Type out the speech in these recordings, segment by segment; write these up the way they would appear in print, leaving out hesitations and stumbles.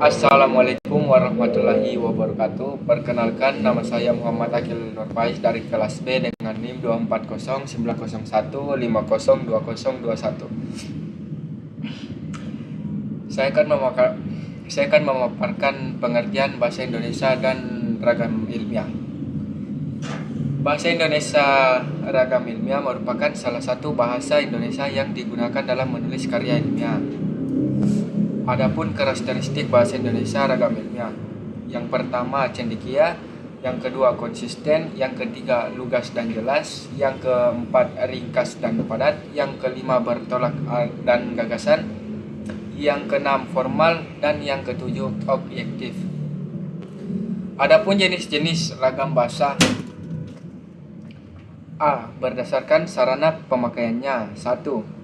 Assalamualaikum warahmatullahi wabarakatuh. Perkenalkan, nama saya Muhammad Akil Nurfaiz dari kelas B dengan NIM 2409401502021. Saya akan memaparkan pengertian bahasa Indonesia dan ragam ilmiah. Bahasa Indonesia ragam ilmiah merupakan salah satu bahasa Indonesia yang digunakan dalam menulis karya ilmiah. Adapun karakteristik bahasa Indonesia ragam ilmiah, yang pertama cendekia, yang kedua konsisten, yang ketiga lugas dan jelas, yang keempat ringkas dan padat, yang kelima bertolak dan gagasan, yang keenam formal, dan yang ketujuh objektif. Adapun jenis-jenis ragam bahasa. A. Berdasarkan sarana pemakaiannya. 1.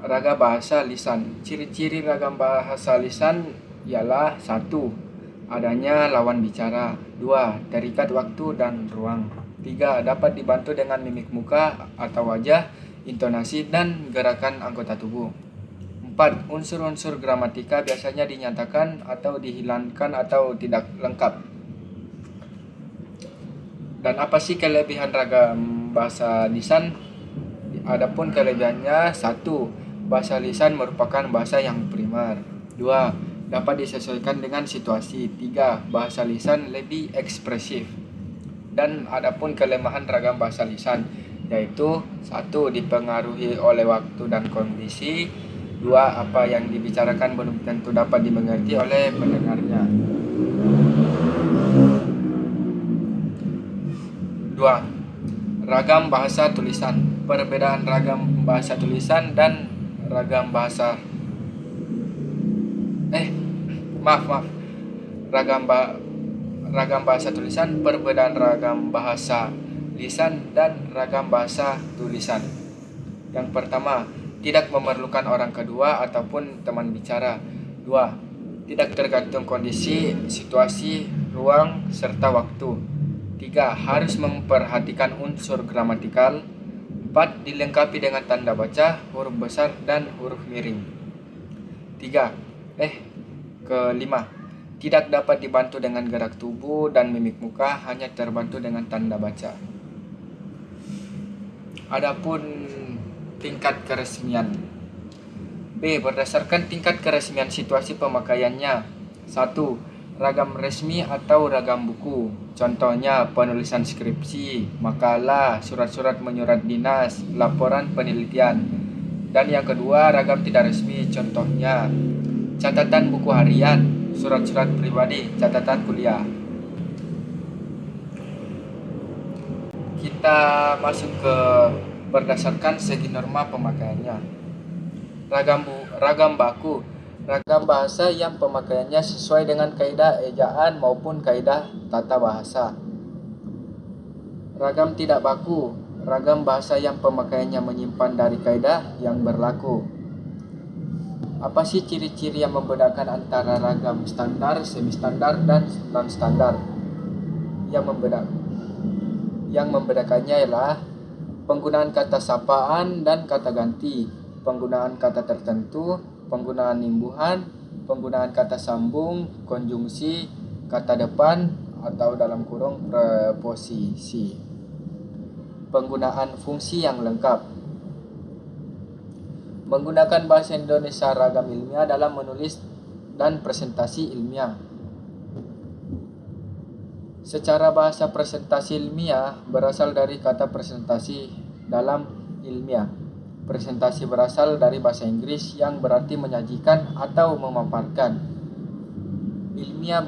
Ragam bahasa lisan. Ciri-ciri ragam bahasa lisan ialah 1. Adanya lawan bicara. 2. Terikat waktu dan ruang. 3. Dapat dibantu dengan mimik muka atau wajah, intonasi, dan gerakan anggota tubuh. 4. Unsur-unsur gramatika biasanya dinyatakan atau dihilangkan atau tidak lengkap. Dan apa sih kelebihan ragam bahasa lisan? Adapun kelebihannya, 1. Bahasa lisan merupakan bahasa yang primer. 2. Dapat disesuaikan dengan situasi. 3. Bahasa lisan lebih ekspresif. Dan adapun kelemahan ragam bahasa lisan, yaitu 1. Dipengaruhi oleh waktu dan kondisi. 2. Apa yang dibicarakan belum tentu dapat dimengerti oleh pendengarnya. 2. Ragam bahasa tulisan. Perbedaan ragam bahasa tulisan dan ragam bahasa ragam bahasa tulisan, perbedaan ragam bahasa lisan dan ragam bahasa tulisan. Yang pertama, tidak memerlukan orang kedua ataupun teman bicara. 2. Tidak tergantung kondisi, situasi, ruang, serta waktu. 3. Harus memperhatikan unsur gramatikal. 4. Dilengkapi dengan tanda baca, huruf besar, dan huruf miring. 5. Tidak dapat dibantu dengan gerak tubuh dan mimik muka, hanya terbantu dengan tanda baca. Adapun tingkat keresmian. B. Berdasarkan tingkat keresmian situasi pemakaiannya. 1. Ragam resmi atau ragam buku. Contohnya penulisan skripsi, makalah, surat-surat menyurat dinas, laporan penelitian. Dan yang kedua, ragam tidak resmi. Contohnya catatan buku harian, surat-surat pribadi, catatan kuliah. Kita masuk ke berdasarkan segi norma pemakaiannya. Ragam baku. Ragam bahasa yang pemakaiannya sesuai dengan kaidah ejaan maupun kaidah tata bahasa. Ragam tidak baku. Ragam bahasa yang pemakaiannya menyimpan dari kaidah yang berlaku. Apa sih ciri-ciri yang membedakan antara ragam standar, semi standar, dan non standar? Yang membedakannya ialah penggunaan kata sapaan dan kata ganti, penggunaan kata tertentu, penggunaan imbuhan, penggunaan kata sambung, konjungsi, kata depan atau dalam kurung preposisi, penggunaan fungsi yang lengkap. Menggunakan bahasa Indonesia ragam ilmiah dalam menulis dan presentasi ilmiah. Secara bahasa presentasi ilmiah berasal dari kata presentasi dalam ilmiah. Presentasi berasal dari bahasa Inggris yang berarti menyajikan atau memaparkan. Ilmiah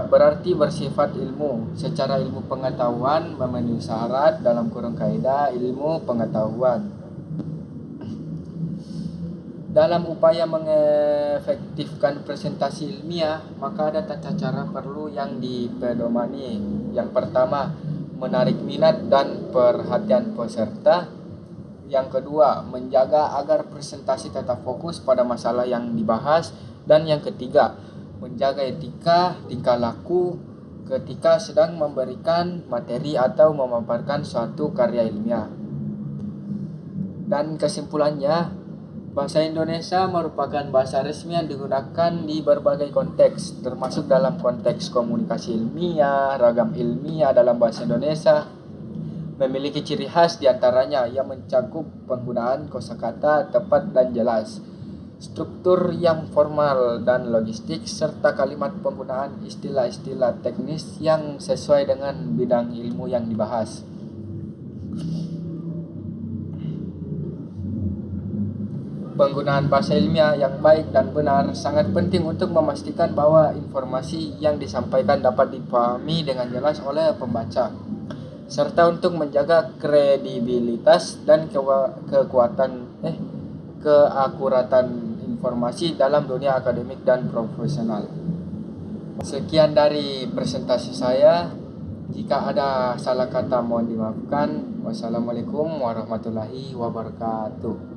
berarti bersifat ilmu. Secara ilmu pengetahuan memenuhi syarat dalam kurung kaidah ilmu pengetahuan. Dalam upaya mengefektifkan presentasi ilmiah, maka ada tata cara perlu yang dipedomani. Yang pertama, menarik minat dan perhatian peserta. Yang kedua, menjaga agar presentasi tetap fokus pada masalah yang dibahas. Dan yang ketiga, menjaga etika tingkah laku ketika sedang memberikan materi atau memaparkan suatu karya ilmiah. Dan kesimpulannya, Bahasa Indonesia merupakan bahasa resmi yang digunakan di berbagai konteks, termasuk dalam konteks komunikasi ilmiah. Ragam ilmiah dalam bahasa Indonesia memiliki ciri khas diantaranya yang mencakup penggunaan kosakata tepat dan jelas, struktur yang formal dan logistik, serta kalimat penggunaan istilah-istilah teknis yang sesuai dengan bidang ilmu yang dibahas. Penggunaan bahasa ilmiah yang baik dan benar sangat penting untuk memastikan bahwa informasi yang disampaikan dapat dipahami dengan jelas oleh pembaca, serta untuk menjaga kredibilitas dan keakuratan informasi dalam dunia akademik dan profesional. Sekian dari presentasi saya. Jika ada salah kata mohon dimaafkan. Wassalamualaikum warahmatullahi wabarakatuh.